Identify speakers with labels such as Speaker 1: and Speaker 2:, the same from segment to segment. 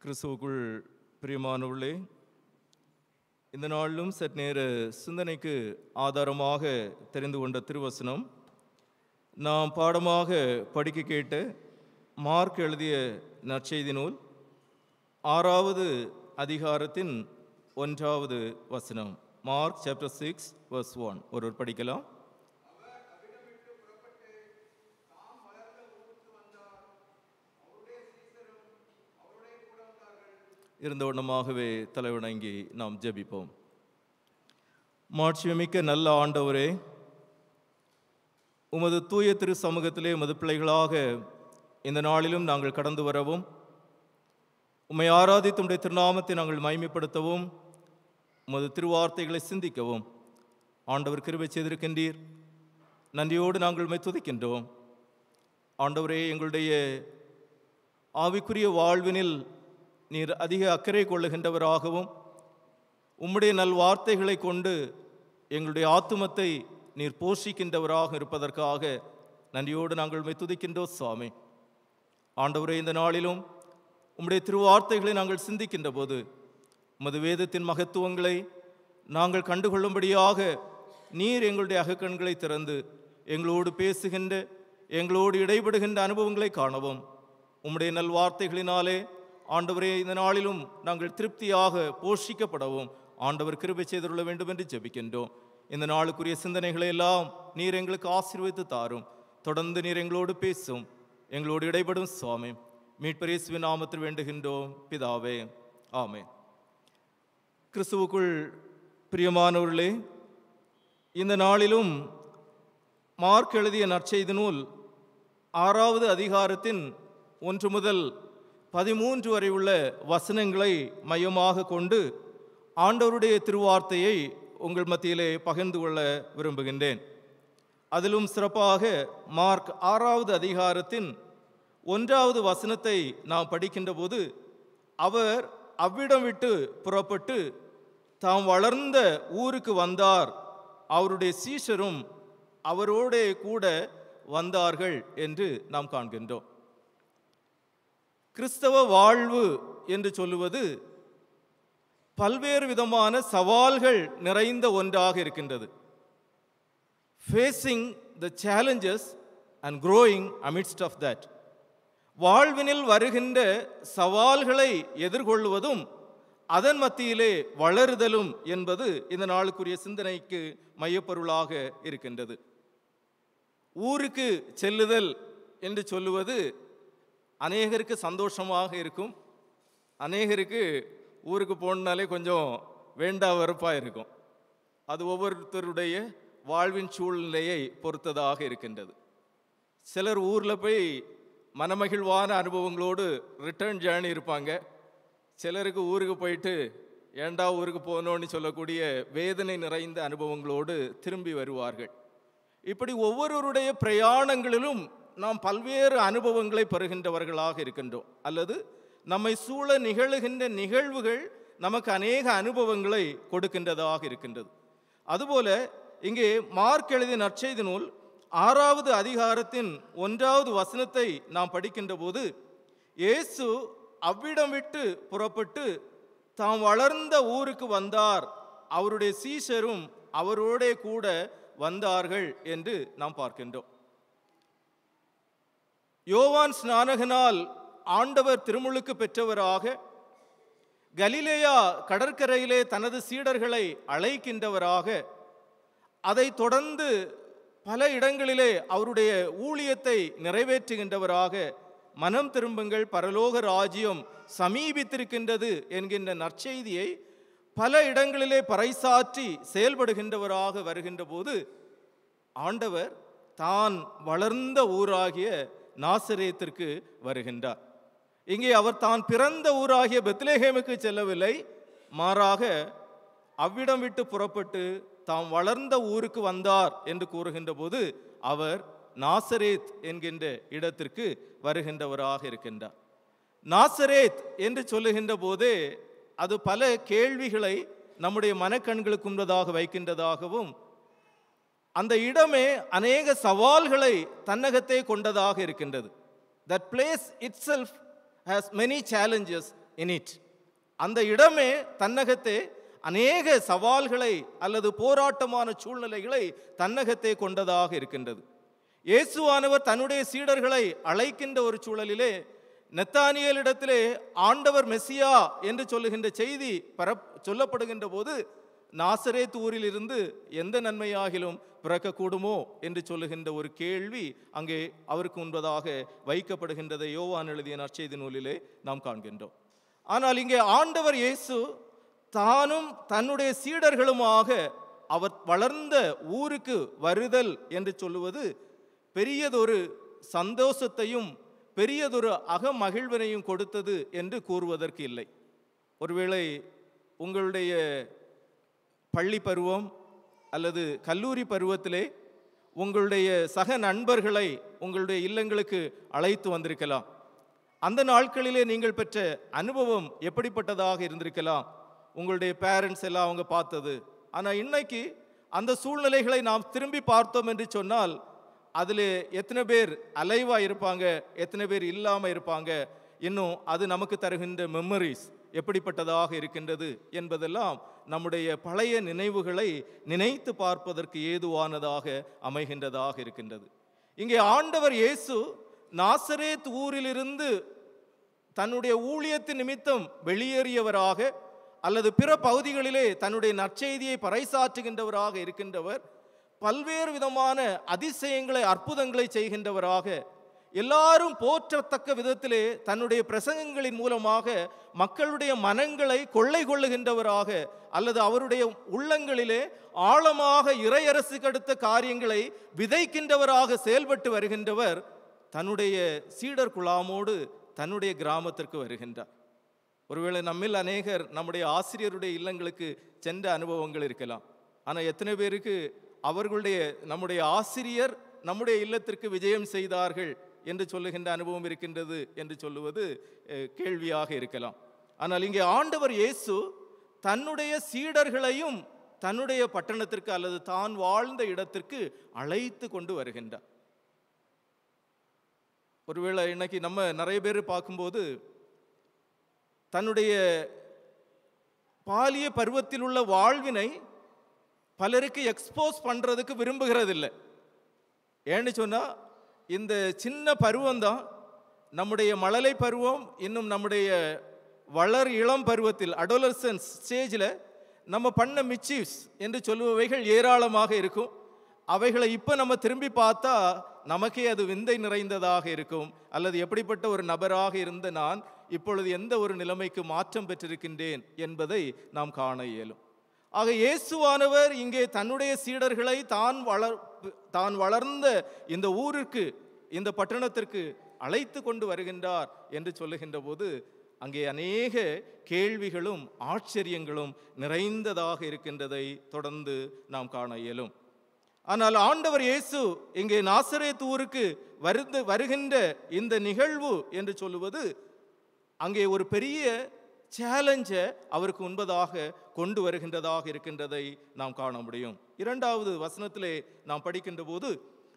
Speaker 1: கிறிஸ்துவுக்குள் பிரியமானவர்களே, இந்த நாளிலும் சற்று நேர சிந்தனைக்கு ஆதாரமாக தெரிந்து கொண்ட திருவசனம் நாம் பாடமாக படிக்க கேட்ட மார்க் எழுதிய நற்செய்தி நூல் 6வது அதிகாரத்தின் 1வது வசனம். Mark chapter 6 verse 1. ஒருவர் படிக்கலாம். இருந்த வண்ணமாகவே தலைவணங்கி நாம் ஜெபிப்போம். மாட்சிமிக்க நல்ல ஆண்டவரே, உமது தூய திரு சமூகத்திலே உமது பிள்ளைகளாக இந்த நாளிலும் நாங்கள் கடந்து வரவும், உம்மை ஆராதித்து உம்முடைய திருநாமத்தை நாங்கள் மகிமைப்படுத்தவும், உமது திருவார்த்தைகளை சிந்திக்கவும் ஆண்டவர் கிருபை செய்திருக்கின்றீர். நன்றியோடு நாங்கள் உம்மை துதிக்கின்றோம். ஆண்டவரே, எங்களுடைய ஆவிக்குரிய வாழ்வினில் நீர் அதிக அக்கறை கொள்ளுகின்றவராகவும், உம்முடைய நல்வார்த்தைகளை கொண்டு எங்களுடைய ஆத்துமத்தை நீர் போஷிக்கின்றவராக இருப்பதற்காக நன்றியோடு நாங்கள் உம்மை துதிக்கின்றோம் சுவாமி. ஆண்டவரே, இந்த நாளிலும் உம்முடைய திருவார்த்தைகளை நாங்கள் சிந்திக்கின்ற போது உமது வேதத்தின் மகத்துவங்களை நாங்கள் கண்டுகொள்ளும்படியாக நீர் எங்களுடைய அகக்கண்களை திறந்து எங்களோடு பேசுகின்ற, எங்களோடு இடைபடுகின்ற அனுபவங்களை காணவும், உம்முடைய நல்வார்த்தைகளினாலே ஆண்டவரே இந்த நாளிலும் நாங்கள் திருப்தியாக போஷிக்கப்படவும் ஆண்டவர் கிருபை செய்துள்ள வேண்டும் என்று ஜெபிக்கின்றோம். இந்த நாளுக்குரிய சிந்தனைகளை எல்லாம் நீர் எங்களுக்கு ஆசீர்வதித்து தாரும். தொடர்ந்து நீர் எங்களோடு பேசும், எங்களோடு இடைபடும் சுவாமி. மீட்பர் இயேசுவின் நாமத்தில் வேண்டுகின்றோம் பிதாவே, ஆமென். கிறிஸ்துவுக்குள் பிரியமானவர்களே, இந்த நாளிலும் மார்க் எழுதிய நற்செய்தி நூல் 6வது அதிகாரத்தின் 1 முதல் 13 வரை உள்ள வசனங்களை மையமாக கொண்டு ஆண்டவருடைய திருவார்த்தையை உங்கள் மத்தியிலே பகிர்ந்து கொள்ள விரும்புகின்றேன். அதிலும் சிறப்பாக மார்க் 6வது அதிகாரத்தின் 1வது வசனத்தை நாம் படிக்கின்ற போது, அவர் அவ்விடம் விட்டு புறப்பட்டு தாம் வளர்ந்த ஊருக்கு வந்தார், அவருடைய சீஷரும் அவரோடே கூட வந்தார்கள் என்று நாம் காண்கின்றோம். கிறிஸ்தவ வாழ்வு என்று சொல்லுவது பல்வேறு விதமான சவால்கள் நிறைந்த ஒன்றாக இருக்கின்றது. Facing the challenges and growing amidst of that. வாழ்வினில் வருகின்ற சவால்களை எதிர்கொள்வதும் அதன் மத்தியிலே வளருதலும் என்பது இந்த நாளுக்குரிய சிந்தனைக்கு மையப்பொருளாக இருக்கின்றது. ஊருக்கு செல்லுதல் என்று சொல்லுவது அநேகருக்கு சந்தோஷமாக இருக்கும், அநேகருக்கு ஊருக்கு போனாலே கொஞ்சம் வேண்டா வெறுப்பாக இருக்கும். அது ஒவ்வொருத்தருடைய வாழ்வின் சூழ்நிலையை பொறுத்ததாக இருக்கின்றது. சிலர் ஊரில் போய் மனமகிழ்வான அனுபவங்களோடு ரிட்டர்ன் ஜேர்னி இருப்பாங்க. சிலருக்கு ஊருக்கு போயிட்டு ஏண்டா ஊருக்கு போகணும்னு சொல்லக்கூடிய வேதனை நிறைந்த அனுபவங்களோடு திரும்பி வருவார்கள். இப்படி ஒவ்வொருவருடைய பிரயாணங்களிலும் நாம் பல்வேறு அனுபவங்களை பெறுகின்றவர்களாக இருக்கின்றோம், அல்லது நம்மை சூழ நிகழுகின்ற நிகழ்வுகள் நமக்கு அநேக அனுபவங்களை கொடுக்கின்றதாக இருக்கின்றது. அதுபோல இங்கே மார்க் எழுதிய நற்செய்தி நூல் 6வது அதிகாரத்தின் 1வது வசனத்தை நாம் படிக்கின்ற போது, இயேசு அவ்விடம் விட்டு புறப்பட்டு தாம் வளர்ந்த ஊருக்கு வந்தார், அவருடைய சீஷரும் அவரோடே கூட வந்தார்கள் என்று நாம் பார்க்கின்றோம். யோவான் ஸ்நானகனால் ஆண்டவர் திருமுழுக்கு பெற்றவராக கலிலேயா கடற்கரையிலே தனது சீடர்களை அழைக்கின்றவராக, அதை தொடர்ந்து பல இடங்களிலே அவருடைய ஊழியத்தை நிறைவேற்றுகின்றவராக, மனம் திரும்புங்கள் பரலோக ராஜ்யம் சமீபித்திருக்கின்றது என்கின்ற நற்செய்தியை பல இடங்களிலே பறைசாற்றி செயல்படுகின்றவராக வருகின்ற போது, ஆண்டவர் தான் வளர்ந்த ஊராகிய நாசரேத்திற்கு வருகின்றார். இங்கே அவர் தான் பிறந்த ஊராகிய பெத்லெகேமுக்கு செல்லவில்லை, மாறாக அவ்விடம் விட்டு புறப்பட்டு தாம் வளர்ந்த ஊருக்கு வந்தார் என்று கூறுகின்ற போது, அவர் நாசரேத் என்கின்ற இடத்திற்கு வருகின்றவராக இருக்கின்றார். நாசரேத் என்று சொல்லுகின்ற போதே அது பல கேள்விகளை நம்முடைய மனக்கண்களுக்கு முன்பதாக வைக்கின்றதாகவும், அந்த இடமே அநேக சவால்களை தன்னகத்தே கொண்டதாக இருக்கின்றது. That place itself has many challenges in it. அந்த இடமே தன்னகத்தே அநேக சவால்களை அல்லது போராட்டமான சூழ்நிலைகளை தன்னகத்தே கொண்டதாக இருக்கின்றது. இயேசுவானவர் தன்னுடைய சீடர்களை அழைக்கின்ற ஒரு சூழலிலே நத்தானியேலிடத்திலே ஆண்டவர் மெசியா என்று சொல்லுகின்ற செய்தி சொல்லப்படுகின்ற போது, நாசரேத் ஊரில் இருந்து எந்த நன்மையாகிலும் பிறக்கக்கூடுமோ என்று சொல்லுகின்ற ஒரு கேள்வி அங்கே அவருக்கு முன்பதாக வைக்கப்படுகின்றதை யோவான் எழுதிய நற்செய்தி நூலிலே நாம் காண்கின்றோம். ஆனால் இங்கே ஆண்டவர் இயேசு தானும் தன்னுடைய சீடர்களுமாக அவர் வளர்ந்த ஊருக்கு வருதல் என்று சொல்லுவது பெரியதொரு சந்தோஷத்தையும் பெரியதொரு அகமகிழ்வினையும் கொடுத்தது என்று கூறுவதற்கு இல்லை. ஒருவேளை உங்களுடைய பள்ளி பருவம் அல்லது கல்லூரி பருவத்திலே உங்களுடைய சக நண்பர்களை உங்களுடைய இல்லங்களுக்கு அழைத்து வந்திருக்கலாம். அந்த நாட்களிலே நீங்கள் பெற்ற அனுபவம் எப்படிப்பட்டதாக இருந்திருக்கலாம்? உங்களுடைய பேரண்ட்ஸ் எல்லாம் அவங்க பார்த்தது. ஆனால் இன்னைக்கு அந்த சூழ்நிலைகளை நாம் திரும்பி பார்த்தோம் என்று சொன்னால் அதில் எத்தனை பேர் அலைவாக இருப்பாங்க, எத்தனை பேர் இல்லாமல் இருப்பாங்க, இன்னும் அது நமக்கு தருகின்ற மெமரிஸ் எப்படிப்பட்டதாக இருக்கின்றது என்பதெல்லாம் நம்முடைய பழைய நினைவுகளை நினைத்து பார்ப்பதற்கு ஏதுவானதாக அமைகின்றதாக இருக்கின்றது. இங்கே ஆண்டவர் இயேசு நாசரேத் ஊரிலிருந்து தன்னுடைய ஊழியத்தின் நிமித்தம் வெளியேறியவராக அல்லது பிற பகுதிகளிலே தன்னுடைய நற்செய்தியை பறைசாற்றுகின்றவராக இருக்கின்றவர், பல்வேறு விதமான அதிசயங்களை அற்புதங்களை செய்கின்றவராக, எல்லாரும் போற்றத்தக்க விதத்திலே தன்னுடைய பிரசங்கங்களின் மூலமாக மக்களுடைய மனங்களை கொள்ளை கொள்ளுகின்றவராக அல்லது அவருடைய உள்ளங்களிலே ஆழமாக இறையரசுக்கு அடுத்த காரியங்களை விதைக்கின்றவராக செயல்பட்டு வருகின்றவர் தன்னுடைய சீடர் குழாமோடு தன்னுடைய கிராமத்திற்கு வருகின்றார். ஒருவேளை நம்மில் அநேகர் நம்முடைய ஆசிரியருடைய இல்லங்களுக்கு சென்ற அனுபவங்கள் இருக்கலாம். ஆனால் எத்தனை பேருக்கு நம்முடைய ஆசிரியர் நம்முடைய இல்லத்திற்கு விஜயம் செய்தார்கள் என்று சொல்லுகின்ற அனுபவம் இருக்கின்றது என்று சொல்லுவது கேள்வியாக இருக்கலாம். ஆனால் இங்கே ஆண்டவர் இயேசு தன்னுடைய சீடர்களையும் தன்னுடைய பட்டணத்திற்கு அல்லது தான் வாழ்ந்த இடத்திற்கு அழைத்து கொண்டு வருகின்றார். ஒருவேளை இன்னைக்கு நம்ம நிறைய பேர் பார்க்கும்போது தன்னுடைய பாலிய பருவத்தில் உள்ள வாழ்வினை பலருக்கு எக்ஸ்போஸ் பண்ணுறதுக்கு விரும்புகிறதில்லை. ஏன்னு சொன்னால் இந்த சின்ன பருவம்தான் நம்முடைய மழலை பருவம், இன்னும் நம்முடைய வளர் இளம் பருவத்தில் அடோலசன்ஸ் ஸ்டேஜில் நம்ம பண்ண மிச்சீவ்ஸ் என்று சொல்லுபவைகள் ஏராளமாக இருக்கும். அவைகளை இப்போ நம்ம திரும்பி பார்த்தா நமக்கே அது விந்தை நிறைந்ததாக இருக்கும். அல்லது எப்படிப்பட்ட ஒரு நபராக இருந்த நான் இப்பொழுது எந்த ஒரு நிலைமைக்கு மாற்றம் பெற்றிருக்கின்றேன் என்பதை நாம் காண இயலும். ஆக இயேசுவானவர் இங்கே தன்னுடைய சீடர்களை தான் வளர்ந்த இந்த ஊருக்கு, இந்த பட்டணத்திற்கு அழைத்து கொண்டு வருகின்றார் என்று சொல்லுகின்ற போது அங்கே அநேக கேள்விகளும் ஆச்சரியங்களும் நிறைந்ததாக இருக்கின்றதை தொடர்ந்து நாம் காண இயலும். ஆனால் ஆண்டவர் இயேசு இங்கே நாசரேத் ஊருக்கு வருகின்ற இந்த நிகழ்வு என்று சொல்லுவது அங்கே ஒரு பெரிய சேலஞ்சை அவருக்கு முன்பதாக கொண்டு வருகின்றதாக இருக்கின்றதை நாம் காண முடியும். 2வது வசனத்திலே நாம் படிக்கின்ற போது,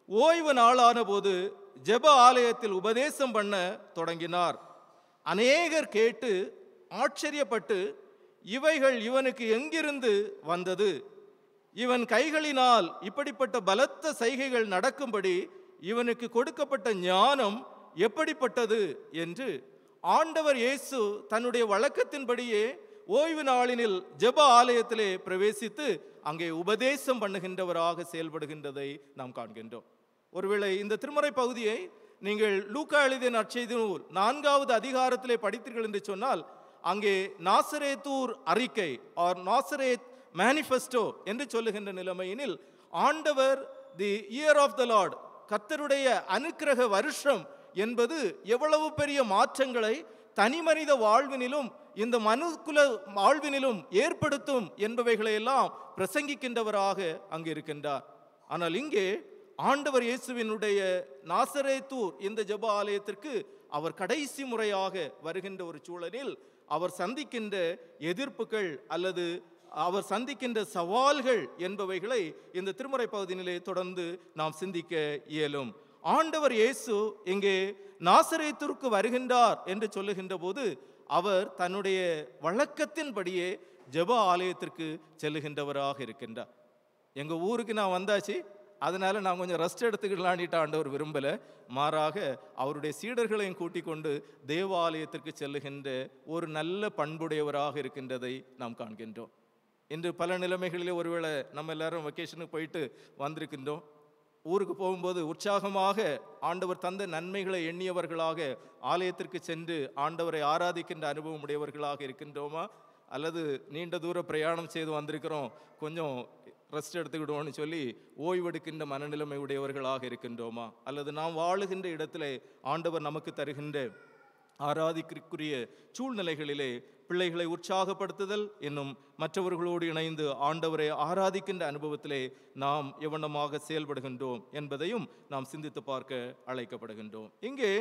Speaker 1: ஓய்வு நாளான போது ஜெப ஆலயத்தில் உபதேசம் பண்ண தொடங்கினார். அநேகர் கேட்டு ஆச்சரியப்பட்டு, இவைகள் இவனுக்கு எங்கிருந்து வந்தது? இவன் கைகளினால் இப்படிப்பட்ட பலத்த செய்கைகள் நடக்கும்படி இவனுக்கு கொடுக்கப்பட்ட ஞானம் எப்படிப்பட்டது என்று ஆண்டவர் இயேசு தன்னுடைய வழக்கத்தின்படியே ஓய்வு நாளினில் ஜெப ஆலயத்திலே பிரவேசித்து அங்கே உபதேசம் பண்ணுகின்றவராக செயல்படுகின்றதை நாம் காண்கின்றோம். ஒருவேளை இந்த திருமறை பகுதியை நீங்கள் லூக்கா எழுதிய நற்செய்தி நூல் 4வது அதிகாரத்திலே படித்தீர்கள் என்று சொன்னால், அங்கே நாசரேத்தூர் அறிக்கை ஆர் நாசரேத் மேனிஃபெஸ்டோ என்று சொல்லுகின்ற நிலைமையினில் ஆண்டவர் the year of the lord, கர்த்தருடைய அனுக்கிரக வருஷம் என்பது எவ்வளவு பெரிய மாற்றங்களை தனி மனித வாழ்வினிலும் இந்த மனுக்குல வாழ்வினிலும் ஏற்படுத்தும் என்பவைகளை எல்லாம் பிரசங்கிக்கின்றவராக அங்கு இருக்கின்றார். ஆனால் இங்கே ஆண்டவர் இயேசுவினுடைய நாசரேத்தூர் இந்த ஜெப ஆலயத்திற்கு அவர் கடைசி முறையாக வருகின்ற ஒரு சூழலில் அவர் சந்திக்கின்ற எதிர்ப்புகள் அல்லது அவர் சந்திக்கின்ற சவால்கள் என்பவைகளை இந்த திருமறை பகுதியிலே தொடர்ந்து நாம் சிந்திக்க இயலும். ஆண்டவர் இயேசு இங்கே நாசரேத்திற்கு வருகின்றார் என்று சொல்லுகின்ற போது அவர் தன்னுடைய வழக்கத்தின்படியே ஜெப ஆலயத்திற்கு செல்லுகின்றவராக இருக்கின்றார். எங்கள் ஊருக்கு நான் வந்தாச்சு, அதனால நான் கொஞ்சம் ரெஸ்ட் எடுத்துக்கலான்ட்டு ஆண்டவர் விரும்பல. மாறாக அவருடைய சீடர்களையும் கூட்டிக் கொண்டு தேவாலயத்திற்கு செல்லுகின்ற ஒரு நல்ல பண்புடையவராக இருக்கின்றதை நாம் காண்கின்றோம். இன்று பல நிலைமைகளிலே ஒருவேளை நம்ம எல்லாரும் வெக்கேஷனுக்கு போயிட்டு வந்திருக்கின்றோம். ஊருக்கு போகும்போது உற்சாகமாக ஆண்டவர் தந்த நன்மைகளை எண்ணியவர்களாக ஆலயத்திற்கு சென்று ஆண்டவரை ஆராதிக்கின்ற அனுபவம் உடையவர்களாக இருக்கின்றோமா? அல்லது நீண்ட தூர பிரயாணம் செய்து வந்திருக்கிறோம், கொஞ்சம் ரெஸ்ட் எடுத்துக்கிடுவோம்னு சொல்லி ஓய்வெடுக்கின்ற மனநிலைமை உடையவர்களாக இருக்கின்றோமா? அல்லது நாம் வாழுகின்ற இடத்துல ஆண்டவர் நமக்கு தருகின்ற ஆராதிக்குரிய சூழ்நிலைகளிலே பிள்ளைகளை உற்சாகப்படுத்துதல் என்னும் மற்றவர்களோடு இணைந்து ஆண்டவரை ஆராதிக்கின்ற அனுபவத்திலே நாம் எவ்வளமாக செயல்படுகின்றோம் என்பதையும் நாம் சிந்தித்து பார்க்க அழைக்கப்படுகின்றோம். இங்கே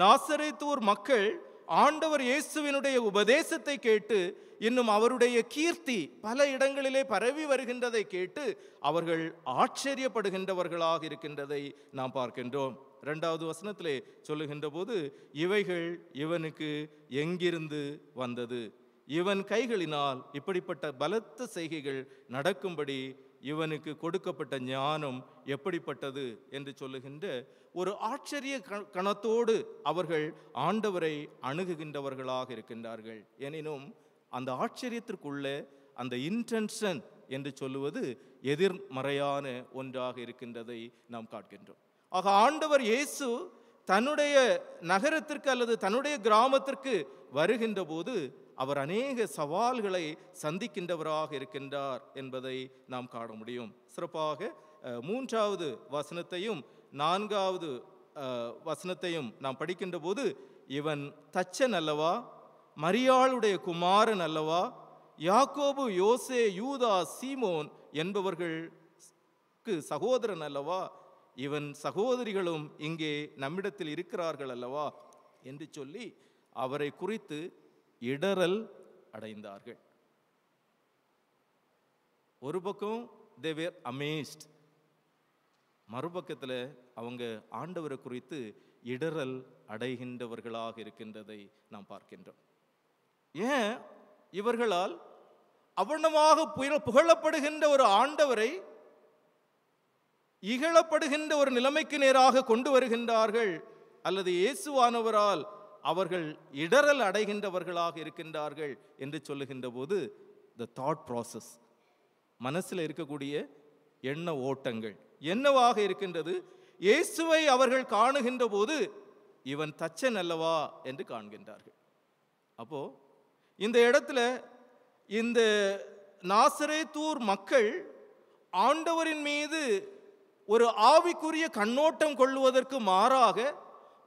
Speaker 1: நாசரேத்தூர் மக்கள் ஆண்டவர் இயேசுவினுடைய உபதேசத்தை கேட்டு இன்னும் அவருடைய கீர்த்தி பல இடங்களிலே பரவி வருகின்றதை கேட்டு அவர்கள் ஆச்சரியப்படுகின்றவர்களாக இருக்கின்றதை நாம் பார்க்கின்றோம். 2வது வசனத்திலே சொல்லுகின்ற போது, இவைகள் இவனுக்கு எங்கிருந்து வந்தது? இவன் கைகளினால் இப்படிப்பட்ட பலத்த செய்கைகள் நடக்கும்படி இவனுக்கு கொடுக்கப்பட்ட ஞானம் எப்படிப்பட்டது என்று சொல்லுகின்ற ஒரு ஆச்சரிய கணத்தோடு அவர்கள் ஆண்டவரை அணுகுகின்றவர்களாக இருக்கின்றார்கள். எனினும் அந்த ஆச்சரியத்திற்குள்ள அந்த இன்டென்ஷன் என்று சொல்லுவது எதிர்மறையான ஒன்றாக இருக்கின்றதை நாம் காண்கின்றோம். ஆக ஆண்டவர் இயேசு தன்னுடைய நகரத்திற்கு அல்லது தன்னுடைய கிராமத்திற்கு வருகின்ற போது அவர் அநேக சவால்களை சந்திக்கின்றவராக இருக்கின்றார் என்பதை நாம் காண முடியும். சிறப்பாக 3வது வசனத்தையும் 4வது வசனத்தையும் நாம் படிக்கின்ற போது, இவன் தச்சன் அல்லவா, மரியாளுடைய குமாரன் அல்லவா, யாக்கோபு, யோசே, யூதா, சீமோன் என்பவர்களுக்கு சகோதரன் அல்லவா, இவன் சகோதரிகளும் இங்கே நம்மிடத்தில் இருக்கிறார்கள் அல்லவா என்று சொல்லி அவரை குறித்து இடறல் அடைந்தார்கள். ஒரு பக்கம் they were amazed, மறுபக்கத்தில் அவங்க ஆண்டவரை குறித்து இடறல் அடைகின்றவர்களாக இருக்கின்றதை நாம் பார்க்கின்றோம். ஏன் இவர்களால் அவனமாக புகழப்படுகின்ற ஒரு ஆண்டவரை இகழப்படுகின்ற ஒரு நிலைமைக்கு நேராக கொண்டு வருகின்றார்கள், அல்லது இயேசுவானவரால் அவர்கள் இடறல் அடைகின்றவர்களாக இருக்கின்றார்கள் என்று சொல்லுகின்ற போது the thought process, மனசில் இருக்கக்கூடிய எண்ண ஓட்டங்கள் என்னவாக இருக்கின்றது? இயேசுவை அவர்கள் காணுகின்ற போது இவன் தச்சன் அல்லவா என்று காண்கின்றார்கள். அப்போ இந்த இடத்துல இந்த நாசரேத்தூர் மக்கள் ஆண்டவரின் மீது ஒரு ஆவிக்குரிய கண்ணோட்டம் கொள்ளுவதற்கு மாறாக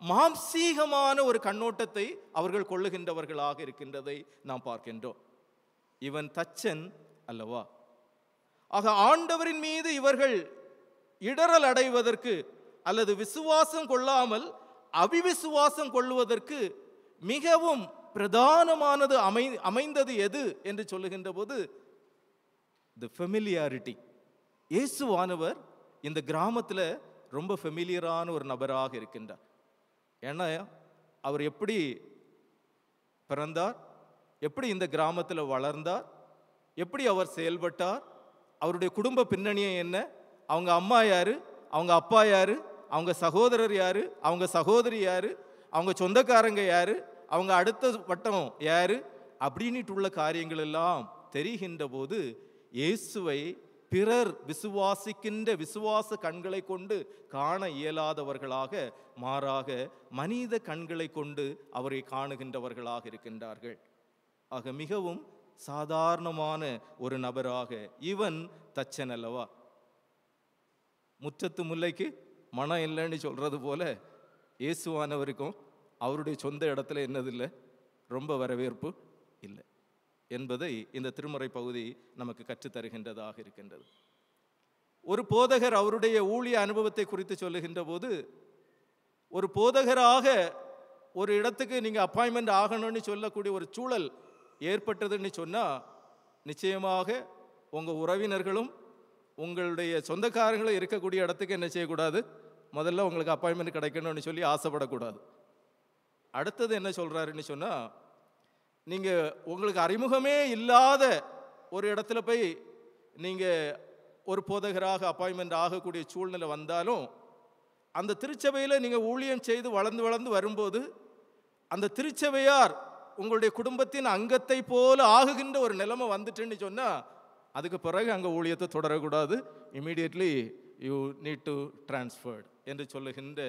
Speaker 1: மாம்சீகமான ஒரு கண்ணோட்டத்தை அவர்கள் கொள்ளுகின்றவர்களாக இருக்கின்றதை நாம் பார்க்கின்றோம். இவன் தச்சன் அல்லவா? ஆக ஆண்டவரின் மீது இவர்கள் இடறல் அடைவதற்கு அல்லது விசுவாசம் கொள்ளாமல் அவிவிசுவாசம் கொள்ளுவதற்கு மிகவும் பிரதானமானது அமைந்தது எது என்று சொல்லுகின்ற போது the familiarity. இயேசுவானவர் இந்த கிராமத்தில் ரொம்ப ஃபெமிலியரான ஒரு நபராக இருக்கின்றார். ஏன்னா அவர் எப்படி பிறந்தார், எப்படி இந்த கிராமத்தில் வளர்ந்தார், எப்படி அவர் செயல்பட்டார், அவருடைய குடும்ப பின்னணியை என்ன, அவங்க அம்மா யாரு, அவங்க அப்பா யாரு, அவங்க சகோதரர் யாரு, அவங்க சகோதரி யாரு, அவங்க சொந்தக்காரங்க யாரு, அவங்க அடுத்த வட்டம் யாரு அப்படின்ட்டு உள்ள காரியங்கள் எல்லாம் தெரிகின்ற போது இயேசுவை பிறர் விசுவாசிக்கின்ற விசுவாச கண்களை கொண்டு காண இயலாதவர்களாக மாறாக மனித கண்களை கொண்டு அவரை காணுகின்றவர்களாக இருக்கின்றார்கள். ஆக மிகவும் சாதாரணமான ஒரு நபராக இவன் தச்சன் அல்லவா? முற்றத்து முல்லைக்கு மனம் இல்லைன்னு சொல்றது போல இயேசுவானவருக்கும் அவருடைய சொந்த இடத்துல என்னதில்லை, ரொம்ப வரவேற்பு இல்லை என்பதை இந்த திருமறை பகுதி நமக்கு கற்றுத்தருகின்றதாக இருக்கின்றது. ஒரு போதகர் அவருடைய ஊழிய அனுபவத்தை குறித்து சொல்லுகின்ற போது, ஒரு போதகராக ஒரு இடத்துக்கு நீங்கள் அப்பாயின்மெண்ட் ஆகணும்னு சொல்லக்கூடிய ஒரு சூழல் ஏற்பட்டதுன்னு சொன்னால் நிச்சயமாக உங்கள் உறவினர்களும் உங்களுடைய சொந்தக்காரங்களும் இருக்கக்கூடிய இடத்துக்கு என்ன செய்யக்கூடாது, முதல்ல உங்களுக்கு அப்பாயின்மெண்ட் கிடைக்கணும்னு சொல்லி ஆசைப்படக்கூடாது. அடுத்தது என்ன சொல்கிறாருன்னு சொன்னால், நீங்கள் உங்களுக்கு அறிமுகமே இல்லாத ஒரு இடத்துல போய் நீங்கள் ஒரு போதகராக அப்பாயின்மெண்ட் ஆகக்கூடிய சூழ்நிலை வந்தாலும், அந்த திருச்சபையில் நீங்கள் ஊழியம் செய்து வளர்ந்து வளர்ந்து வரும்போது அந்த திருச்சபையார் உங்களுடைய குடும்பத்தின் அங்கத்தை போல ஆகுகின்ற ஒரு நிலைமை வந்துட்டுன்னு சொன்னால், அதுக்கு பிறகு அங்கே ஊழியத்தை தொடரக்கூடாது. Immediately you need to transferred என்று சொல்லுகின்ற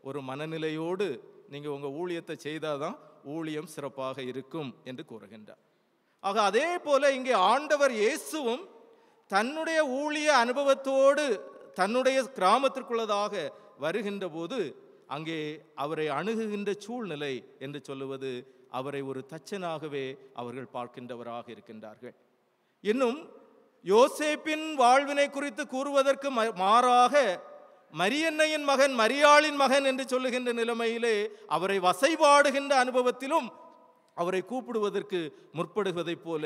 Speaker 1: ஒரு மனநிலையோடு நீங்கள் உங்கள் ஊழியத்தை செய்தால் தான் ஊழியம் சிறப்பாக இருக்கும் என்று கூறுகின்றார். ஆக அதே போல இங்கே ஆண்டவர் இயேசுவும் தன்னுடைய ஊழிய அனுபவத்தோடு தன்னுடைய கிராமத்திற்குள்ளதாக வருகின்ற போது அங்கே அவரை அணுகுகின்ற சூழ்நிலை என்று சொல்லுவது, அவரை ஒரு தச்சனாகவே அவர்கள் பார்க்கின்றவராக இருக்கின்றார்கள். இன்னும் யோசேப்பின் வாழ்வினை குறித்து கூறுவதற்கு மாறாக மரியன்னையின் மகன், மரியாளின் மகன் என்று சொல்லுகின்ற நிலைமையிலே அவரை வசைபாடுகின்ற அனுபவத்திலும் அவரை கூப்பிடுவதற்கு முற்படுவதைப் போல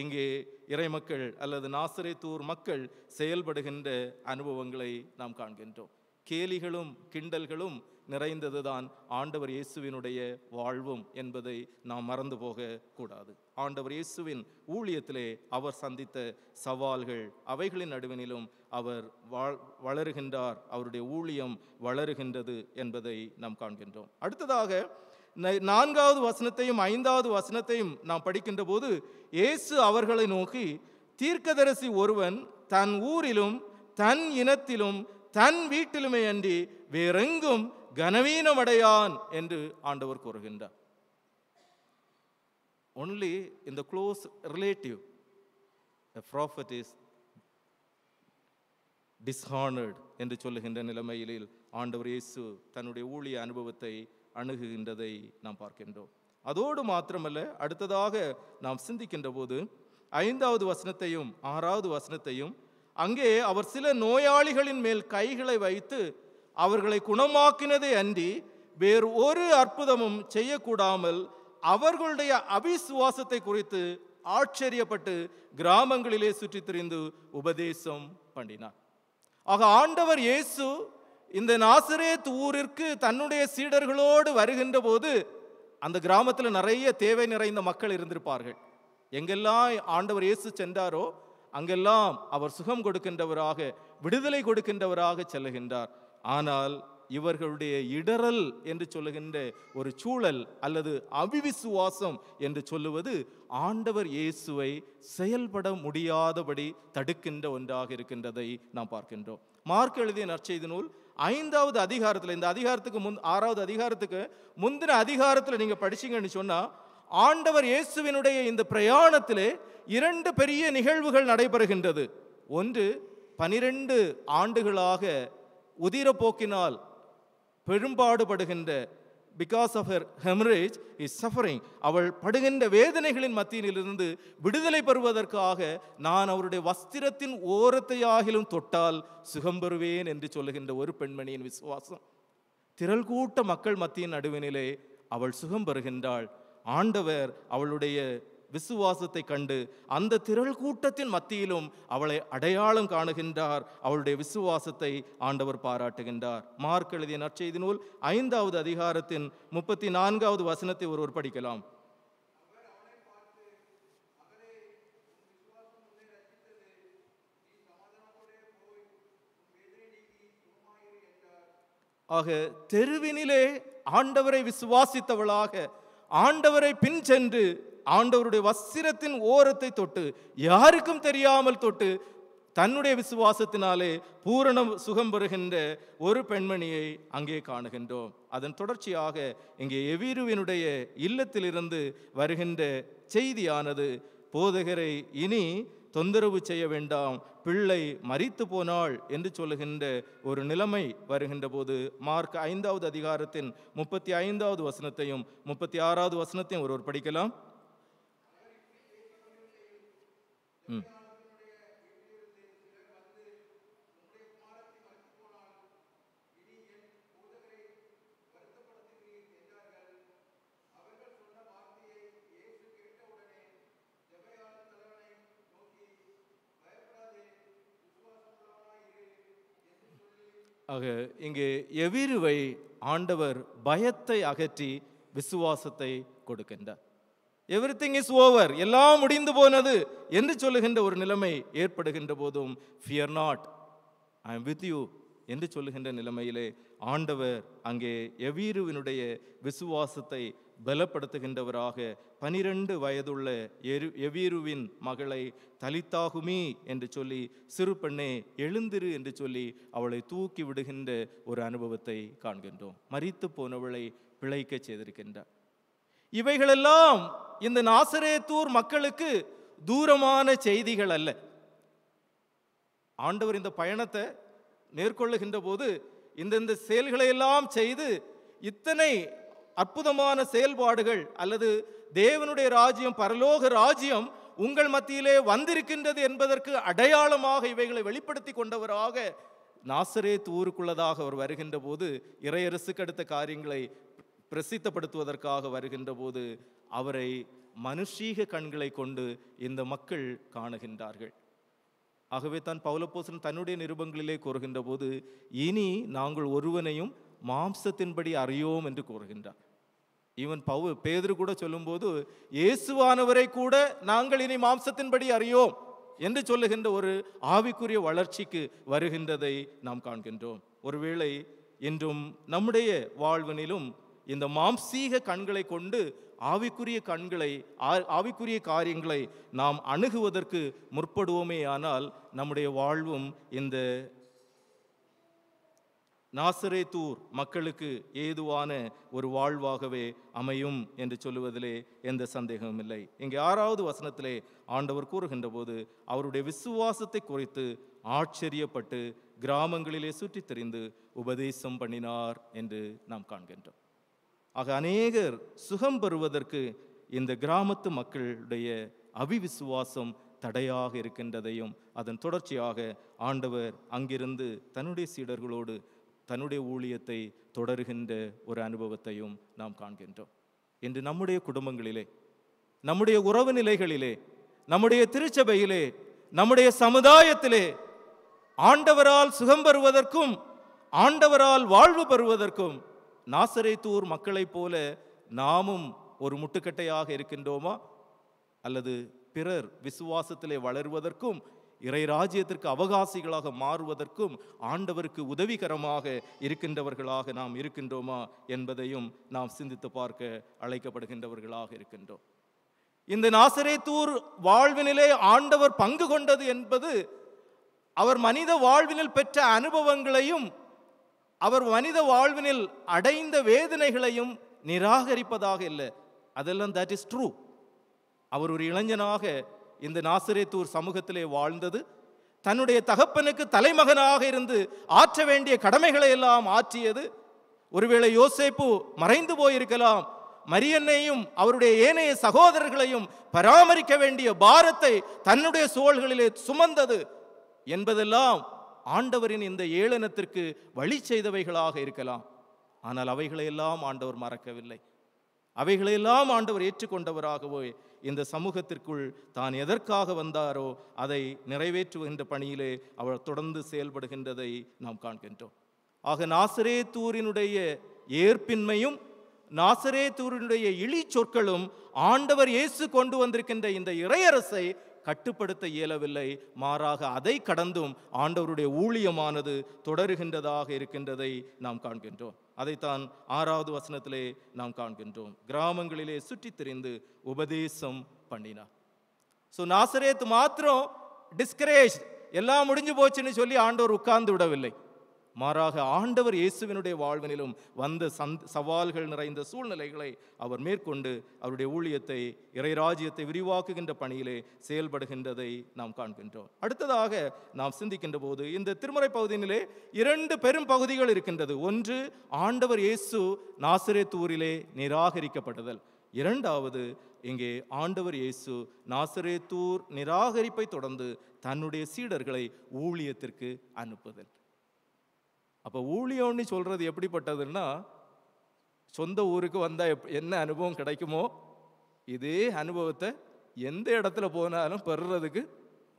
Speaker 1: இங்கே இறைமக்கள் அல்லது நாசரேத்தூர் மக்கள் செயல்படுகின்ற அனுபவங்களை நாம் காண்கின்றோம். கேலிகளும் கிண்டல்களும் நிறைந்ததுதான் ஆண்டவர் இயேசுவினுடைய வாழ்வும் என்பதை நாம் மறந்து போக கூடாது. ஆண்டவர் இயேசுவின் ஊழியத்திலே அவர் சந்தித்த சவால்கள், அவைகளின் நடுவினிலும் அவர் வளருகின்றார், அவருடைய ஊழியம் வளருகின்றது என்பதை நாம் காண்கின்றோம். அடுத்ததாக 4வது வசனத்தையும் 5வது வசனத்தையும் நாம் படிக்கின்ற போது, இயேசு அவர்களை நோக்கி, தீர்க்கதரிசி ஒருவன் தன் ஊரிலும் தன் இனத்திலும் தன் வீட்டிலுமே அன்றி வேறெங்கும் கனவீனமடையான் என்று ஆண்டவர் கூறுகின்றார். Only in the close relative a prophet is dishonored என்று சொல்லுகின்ற நிலைமையில் ஆண்டவர் இயேசு தன்னுடைய ஊழிய அனுபவத்தை அணுகுகின்றதை நாம் பார்க்கின்றோம். அதோடு மாத்திரமல்ல, அடுத்ததாக நாம் சிந்திக்கின்ற போது 5வது வசனத்தையும் 6வது வசனத்தையும், அங்கே அவர் சில நோயாளிகளின் மேல் கைகளை வைத்து அவர்களை குணமாக்கினதே அன்றி வேறு ஒரு அற்புதமும் செய்யக்கூடாமல் அவர்களுடைய அவிசுவாசத்தை குறித்து ஆச்சரியப்பட்டு கிராமங்களிலே சுற்றி திரிந்து உபதேசம் பண்ணினார். ஆக ஆண்டவர் இயேசு இந்த நாசரேத் ஊரிற்கு தன்னுடைய சீடர்களோடு வருகின்ற போது அந்த கிராமத்தில் நிறைய தேவை நிறைந்த மக்கள் இருந்திருப்பார்கள். எங்கெல்லாம் ஆண்டவர் இயேசு சென்றாரோ அங்கெல்லாம் அவர் சுகம் கொடுக்கின்றவராக, விடுதலை கொடுக்கின்றவராக செல்லுகின்றார். ஆனால் இவர்களுடைய இடரல் என்று சொல்லுகின்ற ஒரு சூழல் அல்லது அவிவிசுவாசம் என்று சொல்லுவது ஆண்டவர் இயேசுவை செயல்பட முடியாதபடி தடுக்கின்ற ஒன்றாக இருக்கின்றதை நாம் பார்க்கின்றோம். மார்க் எழுதிய நற்செய்தி நூல் 5வது அதிகாரத்தில், இந்த அதிகாரத்துக்கு 6வது அதிகாரத்துக்கு முந்தின அதிகாரத்தில் நீங்க படிச்சீங்கன்னு சொன்னா, ஆண்டவர் இயேசுவினுடைய இந்த பிரயாணத்திலே 2 பெரிய நிகழ்வுகள் நடைபெறுகின்றது. ஒன்று, 12 ஆண்டுகளாக உதிரப்போக்கினால் பெரும்பாடுபடுகின்ற, because of her haemorrhage is suffering, அவள் படுகின்ற வேதனைகளின் மத்தியிலிருந்து விடுதலை பெறுவதற்காக நான் அவருடைய வஸ்திரத்தின் ஓரத்தையாகிலும் தொட்டால் சுகம் பெறுவேன் என்று சொல்லுகின்ற ஒரு பெண்மணியின் விசுவாசம். திரள் கூட்ட மக்கள் மத்தியின் நடுவினிலே அவள் சுகம் பெறுகின்றாள். ஆண்டவர் அவளுடைய விசுவாசத்தை கண்டு அந்த திரள் கூட்டத்தின் மத்தியிலும் அவளை அடையாளம் காணுகின்றார். அவளுடைய விசுவாசத்தை ஆண்டவர் பாராட்டுகின்றார். மார்க் எழுதிய நற்செய்தி நூல் 5வது அதிகாரத்தின் 34வது வசனத்தை ஒருவர் படிக்கலாம். ஆக தெருவினிலே ஆண்டவரை விசுவாசித்தவளாக ஆண்டவரை பின் சென்று ஆண்டவருடைய வஸ்திரத்தின் ஓரத்தை தொட்டு, யாருக்கும் தெரியாமல் தொட்டு, தன்னுடைய விசுவாசத்தினாலே பூரண சுகம் பெறுகின்ற ஒரு பெண்மணியை அங்கே காணுகின்றோம். அதன் தொடர்ச்சியாக இங்கே எவீருவினுடைய இல்லத்திலிருந்து வருகின்ற செய்தியானது, போதகரை இனி தொந்தரவு செய்ய வேண்டாம், பிள்ளை மரித்து போனாள் என்று சொல்லுகின்ற ஒரு நிலைமை வருகின்ற போது, மார்க் 5வது அதிகாரத்தின் 35வது வசனத்தையும் 36வது வசனத்தையும் ஒருவர் படிக்கலாம். ஆக இங்கே எவீருவை ஆண்டவர் பயத்தை அகற்றி விசுவாசத்தை கொடுக்கின்றார். எவ்ரிதிங் இஸ் ஓவர், எல்லாம் முடிந்து போனது என்று சொல்லுகின்ற ஒரு நிலைமை ஏற்படுகின்ற போதும் fear not, I am with you என்று சொல்லுகின்ற நிலைமையிலே ஆண்டவர் அங்கே எவீருவினுடைய விசுவாசத்தை பலப்படுத்துகின்றவராக 12 வயதுள்ள எவீருவின் மகளை தலித்தாகுமி என்று சொல்லி, சிறு பெண்ணே எழுந்திரு என்று சொல்லி அவளை தூக்கி விடுகின்ற ஒரு அனுபவத்தை காண்கின்றோம். மரித்து போனவளை பிழைக்க செய்திருக்கின்றார். இவைகளெல்லாம் இந்த நாசரேத்தூர் மக்களுக்கு தூரமான செய்திகள் அல்ல. ஆண்டவர் இந்த பயணத்தை மேற்கொள்ளுகின்ற போது இந்த செயல்களை எல்லாம் செய்து இத்தனை அற்புதமான செயல்பாடுகள் அல்லது தேவனுடைய ராஜ்யம், பரலோக ராஜ்யம் உங்கள் மத்தியிலே வந்திருக்கின்றது என்பதற்கு அடையாளமாக இவைகளை வெளிப்படுத்தி கொண்டவராக நாசரேத் ஊருக்குள்ளதாக அவர் வருகின்ற போது, இறையரசுக்கு அடுத்த காரியங்களை பிரசித்தப்படுத்துவதற்காக வருகின்ற போது அவரை மனுஷீக கண்களை கொண்டு இந்த மக்கள் காணுகின்றார்கள். ஆகவே தான் பவுலப்போஸ்தலன் தன்னுடைய நிருபங்களிலே கூறுகின்ற போது, இனி நாங்கள் ஒருவனையும் மாம்சத்தின்படி அறியோம் என்று கூறுகின்றார். ஈவன் பேதுரு கூட சொல்லும்போது, இயேசுவானவரை கூட நாங்கள் இனி மாம்சத்தின்படி அறியோம் என்று சொல்லுகின்ற ஒரு ஆவிக்குரிய வளர்ச்சிக்கு வருகின்றதை நாம் காண்கின்றோம். ஒருவேளை இன்றும் நம்முடைய வாழ்வினிலும் இந்த மாம்சீக கண்களை கொண்டு ஆவிக்குரிய காரியங்களை நாம் அணுகுவதற்கு முற்படுவோமே ஆனால் நம்முடைய வாழ்வும் இந்த நாசரேத்தூர் மக்களுக்கு ஏதுவான ஒரு வாழ்வாகவே அமையும் என்று சொல்லுவதிலே எந்த சந்தேகமும் இல்லை. இங்கே 6வது வசனத்திலே ஆண்டவர் கூறுகின்ற போது அவருடைய விசுவாசத்தை குறித்து ஆச்சரியப்பட்டு கிராமங்களிலே சுற்றித் திரிந்து உபதேசம் பண்ணினார் என்று நாம் காண்கின்றோம். ஆக அநேகர் சுகம் பெறுவதற்கு இந்த கிராமத்து மக்களுடைய அவிவிசுவாசம் தடையாக இருக்கின்றதையும் அதன் தொடர்ச்சியாக ஆண்டவர் அங்கிருந்து தன்னுடைய சீடர்களோடு தன்னுடைய ஊழியத்தை தொடருகின்ற ஒரு அனுபவத்தையும் நாம் காண்கின்றோம். இன்று நம்முடைய குடும்பங்களிலே, நம்முடைய உறவு நிலைகளிலே, நம்முடைய திருச்சபையிலே, நம்முடைய சமுதாயத்திலே ஆண்டவரால் சுகம் பெறுவதற்கும் ஆண்டவரால் வாழ்வு பெறுவதற்கும் நாசரேத்தூர் மக்களைப் போல நாமும் ஒரு முட்டுக்கட்டையாக இருக்கின்றோமா? அல்லது பிறர் விசுவாசத்திலே வளருவதற்கும் இறை ராஜ்யத்திற்கு அவகாசிகளாக மாறுவதற்கும் ஆண்டவருக்கு உதவிகரமாக இருக்கின்றவர்களாக நாம் இருக்கின்றோமா என்பதையும் நாம் சிந்தித்து பார்க்க அழைக்கப்படுகின்றவர்களாக இருக்கின்றோம். இந்த நாசரேத்தூர் வாழ்வினிலே ஆண்டவர் பங்கு கொண்டது என்பது அவர் மனித வாழ்வினில் பெற்ற அனுபவங்களையும் அவர் மனித வாழ்வினில் அடைந்த வேதனைகளையும் நிராகரிப்பதாக இல்லை. அதெல்லாம் தட் இஸ் ட்ரூ. அவர் ஒரு இளைஞனாக இந்த நாசரேத்தூர் சமூகத்திலே வாழ்ந்தது, தன்னுடைய தகப்பனுக்கு தலைமகனாக இருந்து ஆற்ற வேண்டிய கடமைகளை எல்லாம் ஆற்றியது. ஒருவேளை யோசேப்பு மறைந்து போயிருக்கலாம், மரியன்னையும் அவருடைய ஏனைய சகோதரர்களையும் பராமரிக்க வேண்டிய பாரத்தை தன்னுடைய சோள்களிலே சுமந்தது என்பதெல்லாம் ஆண்டவரின் இந்த ஏளனத்திற்கு வழி செய்தவைகளாக இருக்கலாம். ஆனால் அவைகளையெல்லாம் ஆண்டவர் மறக்கவில்லை. அவைகளையெல்லாம் ஆண்டவர் ஏற்றுக்கொண்டவராகவே இந்த சமூகத்திற்குள் தான் எதற்காக வந்தாரோ அதை நிறைவேற்றுகின்ற பணியிலே அவர் தொடர்ந்து செயல்படுகின்றதை நாம் காண்கின்றோம். ஆக நாசரேத்தூரினுடைய ஏற்பின்மையும் நாசரேத்தூரினுடைய இழி சொற்களும் ஆண்டவர் இயேசு கொண்டு வந்திருக்கின்ற இந்த இறையரசை கட்டுப்படுத்த இயலவில்லை. மாறாக அதை கடந்தும் ஆண்டவருடைய ஊழியமானது தொடருகின்றதாக இருக்கின்றதை நாம் காண்கின்றோம். அதைத்தான் 6வது வசனத்திலே நாம் காண்கின்றோம். கிராமங்களிலே சுற்றித் திரிந்து உபதேசம் பண்ணினார். ஸோ நாசரேத் மாத்திரம் டிஸ்கரேஜ், எல்லாம் முடிஞ்சு போச்சுன்னு சொல்லி ஆண்டவர் உட்கார்ந்து விடவில்லை. மாறாக ஆண்டவர் இயேசுவினுடைய வாழ்வினிலும் வந்த சவால்கள் நிறைந்த சூழ்நிலைகளை அவர் மேற்கொண்டு அவருடைய ஊழியத்தை இறைராஜ்யத்தை விரிவாக்குகின்ற பணியிலே செயல்படுகின்றதை நாம் காண்கின்றோம். அடுத்ததாக நாம் சிந்திக்கின்ற போது இந்த திருமறை பகுதியிலே 2 பெரும் பகுதிகள் இருக்கின்றது. ஒன்று, ஆண்டவர் இயேசு நாசரேத்தூரிலே நிராகரிக்கப்பட்டதல். இரண்டாவது, இங்கே ஆண்டவர் இயேசு நாசரேத்தூர் நிராகரிப்பை தொடர்ந்து தன்னுடைய சீடர்களை ஊழியத்திற்கு அனுப்புதல். அப்போ ஊழியம்னு சொல்கிறது எப்படிப்பட்டதுன்னா, சொந்த ஊருக்கு வந்தால் என்ன அனுபவம் கிடைக்குமோ இதே அனுபவத்தை எந்த இடத்துல போனாலும் பெறுறதுக்கு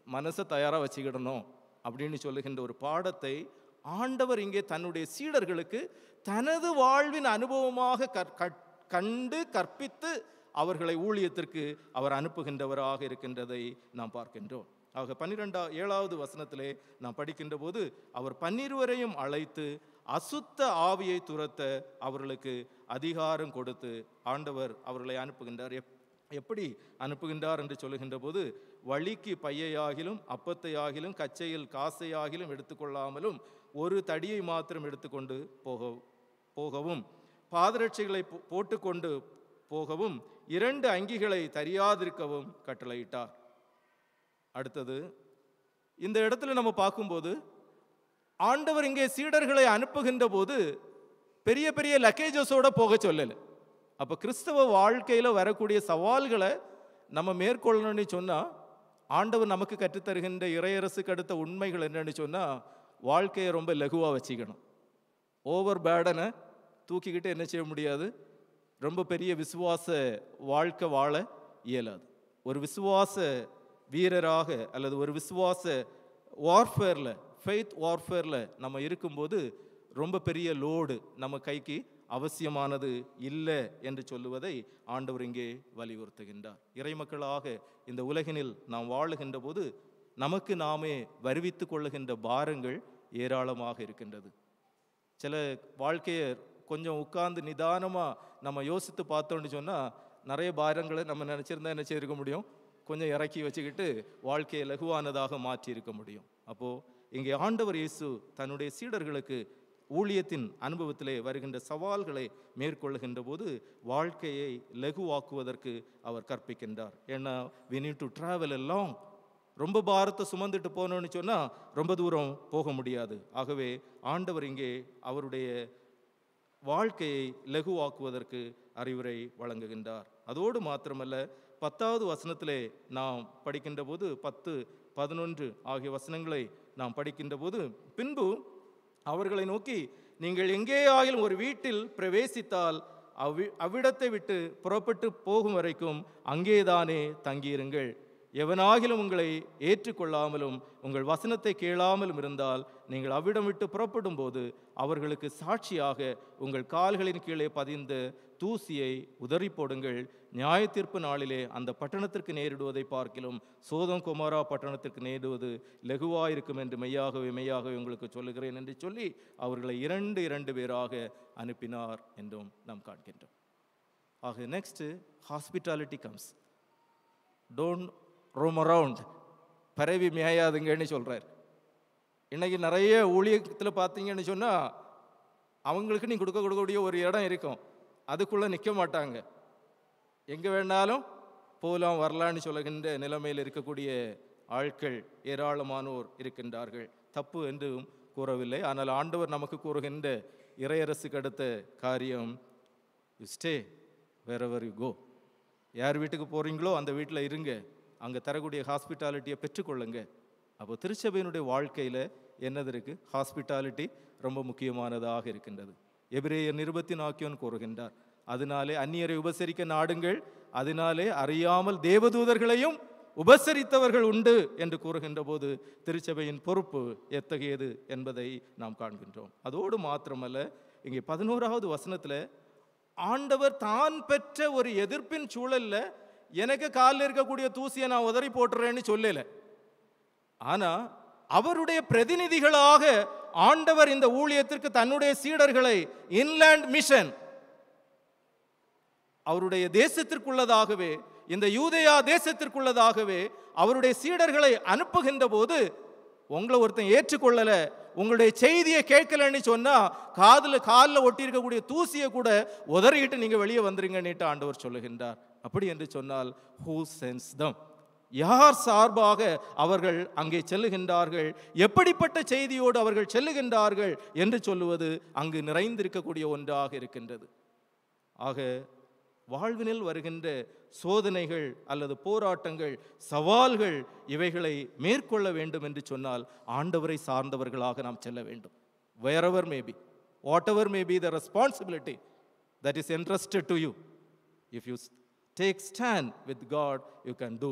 Speaker 1: மனசை தயாராக வச்சுக்கிடணும் அப்படின்னு சொல்லுகின்ற ஒரு பாடத்தை ஆண்டவர் இங்கே தன்னுடைய சீடர்களுக்கு தனது வாழ்வின் அனுபவமாக கண்டு கற்பித்து அவர்களை ஊழியத்திற்கு அவர் அனுப்புகின்றவராக இருக்கின்றதை நாம் பார்க்கின்றோம். ஆக 7வது வசனத்திலே நாம் படிக்கின்ற போது அவர் 12 அழைத்து அசுத்த ஆவியை துரத்த அவர்களுக்கு அதிகாரம் கொடுத்து ஆண்டவர் அவர்களை அனுப்புகின்றார். எப்படி அனுப்புகின்றார் என்று சொல்லுகின்ற போது, வழிக்கு பையையாகிலும் அப்பத்தையாகிலும் கச்சையில் காசையாகிலும் எடுத்துக்கொள்ளாமலும் ஒரு தடியை மாத்திரம் எடுத்துக்கொண்டு போகவும் பாதரட்சைகளை போட்டுக்கொண்டு போகவும் 2 அங்கிகளை தரியாதிருக்கவும் கட்டளையிட்டார். அடுத்தது இந்த இடத்துல நம்ம பார்க்கும்போது ஆண்டவர் இங்கே சீடர்களை அனுப்புகின்ற போது பெரிய பெரிய லக்கேஜஸோட போக சொல்லலை. அப்போ கிறிஸ்தவ வாழ்க்கையில் வரக்கூடிய சவால்களை நம்ம மேற்கொள்ளணும்னு சொன்னால், ஆண்டவர் நமக்கு கற்றுத்தருகின்ற இறையரசுக்கு அடுத்த உண்மைகள் என்னன்னு சொன்னால், வாழ்க்கையை ரொம்ப லகுவாக வச்சுக்கணும். ஓவர் பேர்டனை தூக்கிக்கிட்டு என்ன செய்ய முடியாது, ரொம்ப பெரிய விசுவாச வாழ்க்கை வாழ இயலாது. ஒரு விசுவாச வீரராக அல்லது ஒரு விசுவாச வார்ஃபேரில், ஃபெய்த் வார்ஃபேரில் நம்ம இருக்கும்போது ரொம்ப பெரிய லோடு நம்ம கைக்கு அவசியமானது இல்லை என்று சொல்லுவதை ஆண்டவர் இங்கே வலியுறுத்துகின்றார். இறைமக்களாக இந்த உலகினில் நாம் வாழுகின்ற போது நமக்கு நாமே வருவித்து கொள்ளுகின்ற பாரங்கள் ஏராளமாக இருக்கின்றது. சில வாழ்க்கையை கொஞ்சம் உட்கார்ந்து நிதானமாக நம்ம யோசித்து பார்த்தோன்னு சொன்னால், நிறைய பாரங்களை நம்ம நினச்சிருந்தா என்ன செய்திருக்க முடியும், கொஞ்சம் இறக்கி வச்சுக்கிட்டு வாழ்க்கையை லகுவானதாக மாற்றி இருக்க முடியும். அப்போது இங்கே ஆண்டவர் இயேசு தன்னுடைய சீடர்களுக்கு ஊழியத்தின் அனுபவத்திலே வருகின்ற சவால்களை மேற்கொள்ளுகின்ற போது வாழ்க்கையை லகுவாக்குவதற்கு அவர் கற்பிக்கின்றார். ஏன்னா we need to travel along. ரொம்ப பாரத்தை சுமந்துட்டு போனோன்னு சொன்னால் ரொம்ப தூரம் போக முடியாது. ஆகவே ஆண்டவர் இங்கே அவருடைய வாழ்க்கையை லகுவாக்குவதற்கு அறிவுரை வழங்குகின்றார். அதோடு மாத்திரமல்ல, 10வது வசனத்திலே நாம் படிக்கின்ற போது 10, 11 ஆகிய வசனங்களை நாம் படிக்கின்ற போது, பின்பு அவர்களை நோக்கி, நீங்கள் எங்கேயாயிலும் ஒரு வீட்டில் பிரவேசித்தால் அவ்விடத்தை விட்டு புறப்பட்டு போகும் வரைக்கும் அங்கேதானே தங்கியிருங்கள். எவனாகிலும் உங்களை ஏற்றுக்கொள்ளாமலும் உங்கள் வசனத்தை கேளாமலும் இருந்தால் நீங்கள் அவ்விடம் விட்டு புறப்படும் போது அவர்களுக்கு சாட்சியாக உங்கள் கால்களின் கீழே பதிந்த தூசியை உதறி போடுங்கள். நியாய தீர்ப்பு நாளிலே அந்த பட்டணத்திற்கு நேரிடுவதை பார்க்கிலும் சோதம் கொமோரா பட்டணத்திற்கு நேரிடுவது லகுவாயிருக்கும் என்று மெய்யாகவே உங்களுக்கு சொல்லுகிறேன் என்று சொல்லி அவர்களை 2 பேராக அனுப்பினார் என்றும் நாம் காண்கின்றோம். ஆக next hospitality comes. Don't roam around, பரவி மேயாதுங்கன்னு சொல்கிறார். இன்றைக்கி நிறைய ஊழியத்தில் பார்த்தீங்கன்னு சொன்னால் அவங்களுக்கு நீ கொடுக்கக்கூடிய ஒரு இடம் இருக்கும், அதுக்குள்ளே நிற்க மாட்டாங்க. எங்கே வேணாலும் போகலாம் வரலான்னு சொல்லுகின்ற நிலைமையில் இருக்கக்கூடிய ஆட்கள் ஏராளமானோர் இருக்கின்றார்கள். தப்பு என்றும் கூறவில்லை. ஆனால் ஆண்டவர் நமக்கு கூறுகின்ற இறையரசுக்கு அடுத்த காரியம், யூ ஸ்டே வேரெவர் யூ கோ. யார் வீட்டுக்கு போகிறீங்களோ அந்த வீட்டில் இருங்க, அங்கே தரக்கூடிய ஹாஸ்பிட்டாலிட்டியை பெற்றுக்கொள்ளுங்க. அப்போ திருச்சபையினுடைய வாழ்க்கையில் என்னது இருக்குது? ஹாஸ்பிட்டாலிட்டி ரொம்ப முக்கியமானதாக இருக்கின்றது. எபிரேயர் நிருபத்தின் ஆக்கியோன் கூறுகின்றார், அதனாலே அந்நியரை உபசரிக்க நாடுங்கள், அதனாலே அறியாமல் தேவதூதர்களையும் உபசரித்தவர்கள் உண்டு என்று கூறுகின்ற போது திருச்சபையின் பொறுப்பு எத்தகையது என்பதை நாம் காண்கின்றோம். அதோடு மாத்திரமல்ல, இங்கே 11வது வசனத்தில் ஆண்டவர் தான் பெற்ற ஒரு எதிர்ப்பின் சூழலில் எனக்கு காலில் இருக்கக்கூடிய தூசியை நான் உதறி போட்டுறேன்னு சொல்லல. ஆனால் அவருடைய பிரதிநிதிகளாக ஆண்டவர் இந்த ஊழியத்திற்கு தன்னுடைய சீடர்களை இன்லேண்ட் மிஷன், அவருடைய தேசத்திற்குள்ளதாகவே, இந்த யூதேயா தேசத்திற்குள்ளதாகவே அவருடைய சீடர்களை அனுப்புகின்ற போது, உங்களை ஒருத்தன் ஏற்றுக்கொள்ளல, உங்களுடைய செய்தியை கேட்கலன்னு சொன்னா காலில் ஒட்டி இருக்கக்கூடிய தூசியை கூட உதறிக்கிட்டு நீங்க வெளியே வந்துருங்கன்னுட்டு ஆண்டவர் சொல்லுகின்றார். அப்படி என்று சொன்னால் who sends them, யார் சார்பாக அவர்கள் அங்கே செல்லுகின்றார்கள், எப்படிப்பட்ட செய்தியோடு அவர்கள் செல்லுகின்றார்கள் என்று சொல்லுவது அங்கு நிறைந்திருக்கக்கூடிய ஒன்றாக இருக்கின்றது. ஆக வாழ்வினில் வருகின்ற சோதனைகள் அல்லது போராட்டங்கள், சவால்கள், இவைகளை மேற்கொள்ள வேண்டும் என்று சொன்னால் ஆண்டவரை சார்ந்தவர்களாக நாம் செல்ல வேண்டும். wherever may be, whatever may be the responsibility that is entrusted to you, if you take stand with God, you can do.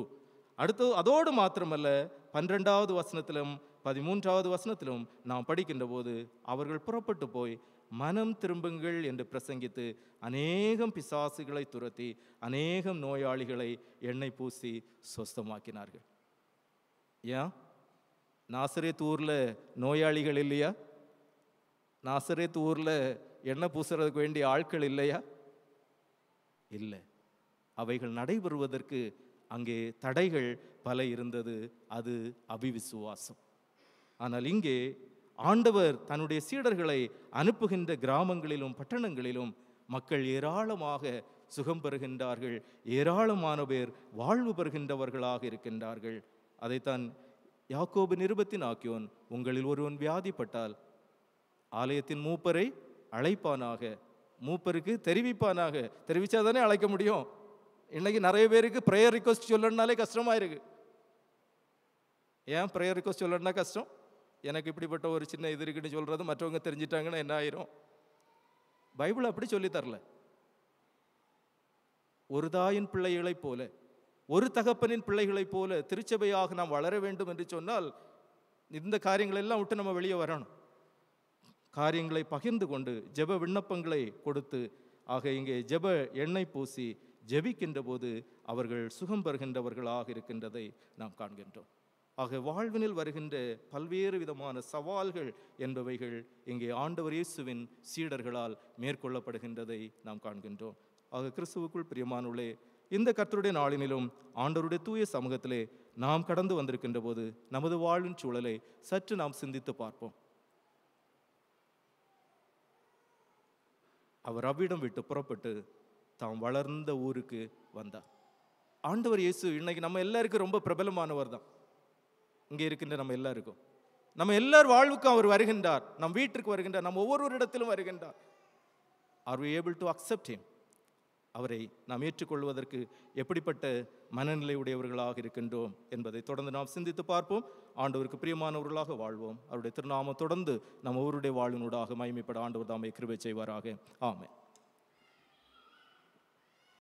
Speaker 1: அடுத்து அதோடு மாத்திரமல்ல, 12வது வசனத்திலும் 13வது வசனத்திலும் நாம் படிக்கின்ற போது அவர்கள் புறப்பட்டு போய் மனம் திரும்புங்கள் என்று பிரசங்கித்து அநேகம் பிசாசுகளை துரத்தி அநேகம் நோயாளிகளை எண்ணெய் பூசி சொஸ்தமாக்கினார்கள். ஏன்? நாசரேத் ஊரில் நோயாளிகள் இல்லையா? நாசரேத் ஊரில் எண்ணெய் பூசுறதுக்கு வேண்டிய ஆட்கள் இல்லையா? இல்லை. அவைகள் நடைபெறுவதற்கு அங்கே தடைகள் பல இருந்தது. அது அவிவிசுவாசம். ஆனால் இங்கே ஆண்டவர் தன்னுடைய சீடர்களை அனுப்புகின்ற கிராமங்களிலும் பட்டணங்களிலும் மக்கள் ஏராளமாக சுகம் பெறுகின்றார்கள். ஏராளமான பேர் வாழ்வு பெறுகின்றவர்களாக இருக்கின்றார்கள். அதைத்தான் யாக்கோபு நிருபத்தின் ஆக்கியோன், உங்களில் ஒருவன் வியாதிப்பட்டால் ஆலயத்தின் மூப்பரை அழைப்பானாக, மூப்பருக்கு தெரிவிப்பானாக. தெரிவிச்சாதானே அழைக்க முடியும். இன்னைக்கு நிறைய பேருக்கு ப்ரேயர் ரிக்வஸ்ட் சொல்லணும்னாலே கஷ்டமா இருக்கு. ஏன் ப்ரேயர் ரிக்வஸ்ட் சொல்லணும்னா கஷ்டம்? எனக்கு இப்படிப்பட்ட ஒரு சின்ன இது இருக்குன்னு சொல்றது மற்றவங்க தெரிஞ்சிட்டாங்கன்னா என்ன ஆயிரும்? பைபிள் அப்படி சொல்லி தரல. ஒரு தாயின் பிள்ளைகளைப் போல, ஒரு தகப்பனின் பிள்ளைகளைப் போல திருச்சபையாக நாம் வளர வேண்டும் என்று சொன்னால் இந்த காரியங்கள் எல்லாம் விட்டு நம்ம வெளியே வரணும். காரியங்களை பகிர்ந்து கொண்டு ஜெப விண்ணப்பங்களை கொடுத்து, ஆக இங்கே ஜெப எண்ணெய் பூசி ஜெபிக்கின்ற போது அவர்கள் சுகம் பெறுகின்றவர்களாக இருக்கின்றதை நாம் காண்கின்றோம். ஆக வாழ்வினில் வருகின்ற பல்வேறு விதமான சவால்கள் என்பவைகள் இங்கே ஆண்டவர் இயேசுவின் சீடர்களால் மேற்கொள்ளப்படுகின்றதை நாம் காண்கின்றோம். ஆக கிறிஸ்துவுக்குள் பிரியமானவர்களே, இந்த கர்த்தருடைய நாளினிலும் ஆண்டவருடைய தூய சமூகத்திலே நாம் கடந்து வந்திருக்கின்ற போது நமது வாழ்வின் சூழலை சற்று நாம் சிந்தித்து பார்ப்போம். அவர் அவ்விடம் விட்டு புறப்பட்டு தாம் வளர்ந்த ஊருக்கு வந்தார். ஆண்டவர் இயேசு இன்னைக்கு நம்ம எல்லாருக்கும் ரொம்ப பிரபலமானவர் தான். இங்கே இருக்கின்ற நம்ம எல்லாருக்கும், நம்ம எல்லார் வாழ்வுக்கும் அவர் வருகின்றார். நம் வீட்டிற்கு வருகின்றார். நம்ம ஒவ்வொரு இடத்திலும் வருகின்றார். Are we able to accept him? அவரை நாம் ஏற்றுக்கொள்வதற்கு எப்படிப்பட்ட மனநிலை உடையவர்களாக இருக்கின்றோம் என்பதை தொடர்ந்து நாம் சிந்தித்து பார்ப்போம். ஆண்டவருக்கு பிரியமானவர்களாக வாழ்வோம். அவருடைய திருநாமம் தொடர்ந்து நம்ம ஒவ்வொருடைய வாழ்வினூடாக மகிமைப்பட ஆண்டவர் தாமே கிருபை செய்வாராக. ஆமென்.